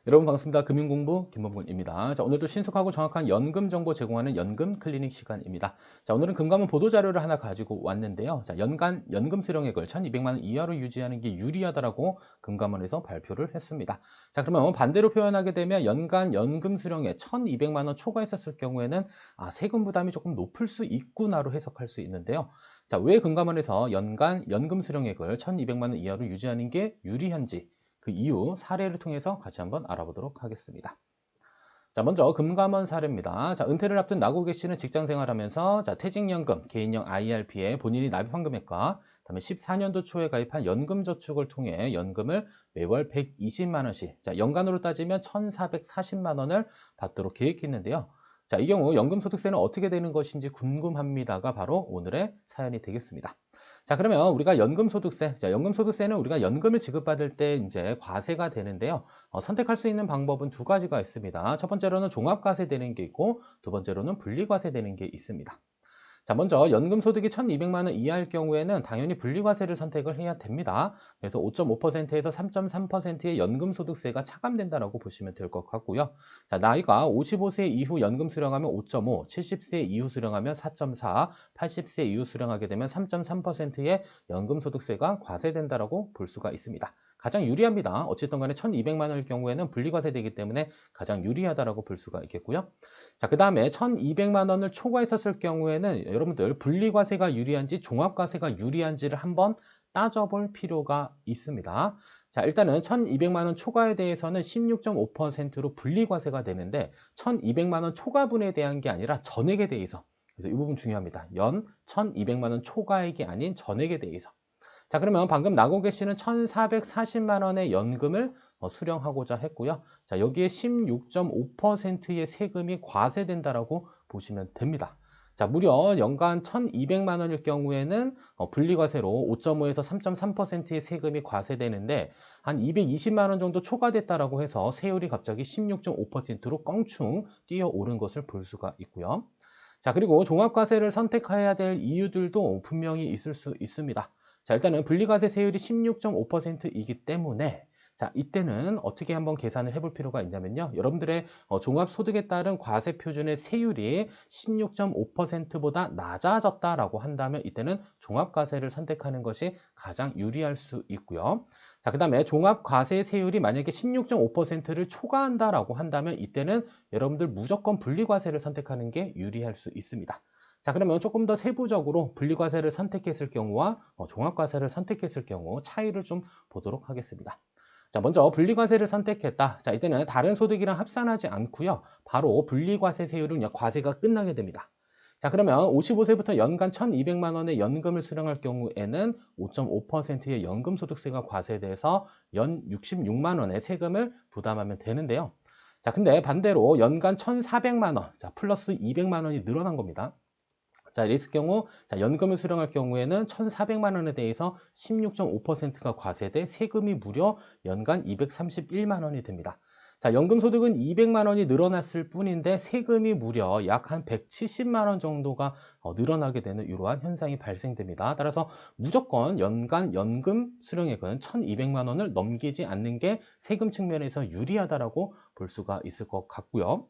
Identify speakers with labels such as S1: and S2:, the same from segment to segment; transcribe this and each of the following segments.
S1: 여러분 반갑습니다. 금융공부 김범근입니다. 자, 오늘도 신속하고 정확한 연금 정보 제공하는 연금 클리닉 시간입니다. 자, 오늘은 금감원 보도 자료를 하나 가지고 왔는데요. 자, 연간 연금 수령액을 1,200만 원 이하로 유지하는 게 유리하다라고 금감원에서 발표를 했습니다. 자, 그러면 반대로 표현하게 되면 연간 연금 수령액 1,200만 원 초과했었을 경우에는 세금 부담이 조금 높을 수 있구나로 해석할 수 있는데요. 자, 왜 금감원에서 연간 연금 수령액을 1,200만 원 이하로 유지하는 게 유리한지 그 이유 사례를 통해서 같이 한번 알아보도록 하겠습니다. 자, 먼저 금감원 사례입니다. 자, 은퇴를 앞둔 나고 계시는 직장 생활하면서 퇴직연금, 개인형 IRP에 본인이 납입한 금액과 그다음에 14년도 초에 가입한 연금저축을 통해 연금을 매월 120만 원씩, 연간으로 따지면 1,440만 원을 받도록 계획했는데요. 자, 이 경우 연금소득세는 어떻게 되는 것인지 궁금합니다가 바로 오늘의 사연이 되겠습니다. 자, 그러면 우리가 연금소득세는 우리가 연금을 지급받을 때 이제 과세가 되는데요. 선택할 수 있는 방법은 두 가지가 있습니다. 첫 번째로는 종합과세 되는 게 있고, 두 번째로는 분리과세 되는 게 있습니다. 자, 먼저 연금소득이 1,200만 원 이하일 경우에는 당연히 분리과세를 선택을 해야 됩니다. 그래서 5.5%에서 3.3%의 연금소득세가 차감된다라고 보시면 될 것 같고요. 자, 나이가 55세 이후 연금 수령하면 5.5, 70세 이후 수령하면 4.4, 80세 이후 수령하게 되면 3.3%의 연금소득세가 과세된다라고 볼 수가 있습니다. 가장 유리합니다. 어쨌든 간에 1,200만 원일 경우에는 분리과세되기 때문에 가장 유리하다라고 볼 수가 있겠고요. 자, 그다음에 1,200만 원을 초과했었을 경우에는 여러분들 분리과세가 유리한지 종합과세가 유리한지를 한번 따져볼 필요가 있습니다. 자, 일단은 1,200만 원 초과에 대해서는 16.5%로 분리과세가 되는데 1,200만 원 초과분에 대한 게 아니라 전액에 대해서, 그래서 이 부분 중요합니다. 연 1,200만 원 초과액이 아닌 전액에 대해서. 자, 그러면 방금 나고 계시는 1,440만 원의 연금을 수령하고자 했고요. 자, 여기에 16.5%의 세금이 과세된다라고 보시면 됩니다. 자, 무려 연간 1,200만 원일 경우에는 분리과세로 5.5에서 3.3%의 세금이 과세되는데 한 220만 원 정도 초과됐다라고 해서 세율이 갑자기 16.5%로 껑충 뛰어오른 것을 볼 수가 있고요. 자, 그리고 종합과세를 선택해야 될 이유들도 분명히 있을 수 있습니다. 자, 일단은 분리과세 세율이 16.5%이기 때문에 이때는 어떻게 한번 계산을 해볼 필요가 있냐면요. 여러분들의 종합소득에 따른 과세 표준의 세율이 16.5%보다 낮아졌다라고 한다면 이때는 종합과세를 선택하는 것이 가장 유리할 수 있고요. 자, 그다음에 종합과세 세율이 만약에 16.5%를 초과한다라고 한다면 이때는 여러분들 무조건 분리과세를 선택하는 게 유리할 수 있습니다. 자, 그러면 조금 더 세부적으로 분리과세를 선택했을 경우와 종합과세를 선택했을 경우 차이를 좀 보도록 하겠습니다. 자, 먼저 분리과세를 선택했다. 자, 이때는 다른 소득이랑 합산하지 않고요. 바로 분리과세 세율은 과세가 끝나게 됩니다. 자, 그러면 55세부터 연간 1,200만 원의 연금을 수령할 경우에는 5.5%의 연금소득세가 과세돼서 연 66만 원의 세금을 부담하면 되는데요. 자, 근데 반대로 연간 1,400만 원, 플러스 200만 원이 늘어난 겁니다. 자, 이럴 경우 연금을 수령할 경우에는 1,400만 원에 대해서 16.5%가 과세돼 세금이 무려 연간 231만 원이 됩니다. 자, 연금 소득은 200만 원이 늘어났을 뿐인데 세금이 무려 약 한 170만 원 정도가 늘어나게 되는 이러한 현상이 발생됩니다. 따라서 무조건 연간 연금 수령액은 1,200만 원을 넘기지 않는 게 세금 측면에서 유리하다라고 볼 수가 있을 것 같고요.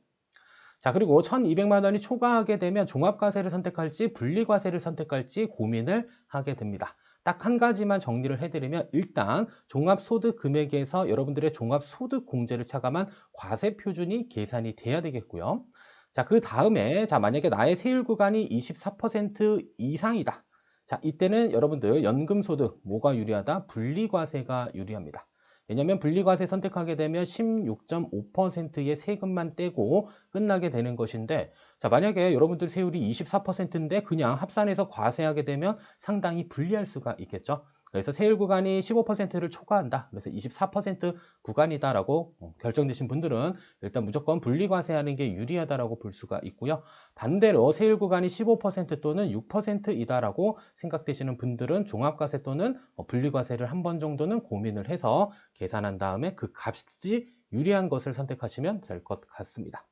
S1: 자, 그리고 1,200만 원이 초과하게 되면 종합과세를 선택할지 분리과세를 선택할지 고민을 하게 됩니다. 딱 한 가지만 정리를 해드리면 일단 종합소득 금액에서 여러분들의 종합소득공제를 차감한 과세 표준이 계산이 돼야 되겠고요. 자, 그 다음에 만약에 나의 세율 구간이 24% 이상이다. 자, 이때는 여러분들 연금소득 뭐가 유리하다? 분리과세가 유리합니다. 왜냐하면 분리과세 선택하게 되면 16.5%의 세금만 떼고 끝나게 되는 것인데, 자, 만약에 여러분들 세율이 24%인데 그냥 합산해서 과세하게 되면 상당히 불리할 수가 있겠죠. 그래서 세율 구간이 15%를 초과한다. 그래서 24% 구간이다라고 결정되신 분들은 일단 무조건 분리과세하는 게 유리하다라고 볼 수가 있고요. 반대로 세율 구간이 15% 또는 6%이다라고 생각되시는 분들은 종합과세 또는 분리과세를 한 번 정도는 고민을 해서 계산한 다음에 그 값이 유리한 것을 선택하시면 될 것 같습니다.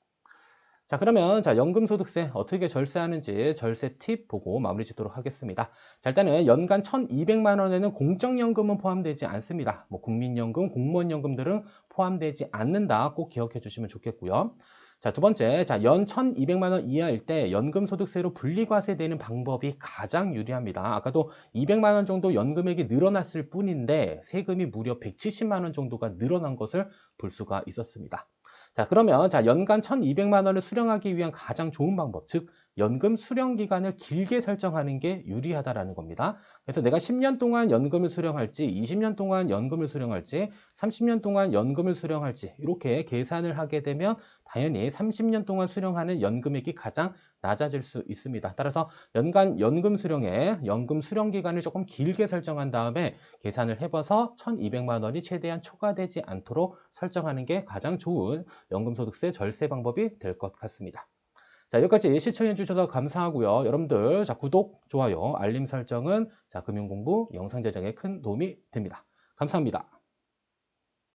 S1: 자, 그러면 연금소득세 어떻게 절세하는지 절세 팁 보고 마무리 짓도록 하겠습니다. 자, 일단은 연간 1,200만 원에는 공적연금은 포함되지 않습니다. 뭐 국민연금, 공무원연금들은 포함되지 않는다. 꼭 기억해 주시면 좋겠고요. 자, 두 번째, 연 1,200만 원 이하일 때 연금소득세로 분리과세되는 방법이 가장 유리합니다. 아까도 200만 원 정도 연금액이 늘어났을 뿐인데 세금이 무려 170만 원 정도가 늘어난 것을 볼 수가 있었습니다. 자, 그러면 연간 1,200만 원을 수령하기 위한 가장 좋은 방법, 즉 연금 수령 기간을 길게 설정하는 게 유리하다라는 겁니다. 그래서 내가 10년 동안 연금을 수령할지, 20년 동안 연금을 수령할지, 30년 동안 연금을 수령할지 이렇게 계산을 하게 되면 당연히 30년 동안 수령하는 연금액이 가장 낮아질 수 있습니다. 따라서 연간 연금 수령에 연금 수령 기간을 조금 길게 설정한 다음에 계산을 해봐서 1,200만 원이 최대한 초과되지 않도록 설정하는 게 가장 좋은 연금소득세 절세 방법이 될 것 같습니다. 자, 여기까지 시청해 주셔서 감사하고요. 여러분들, 구독, 좋아요, 알림 설정은 금융공부 영상 제작에 큰 도움이 됩니다. 감사합니다.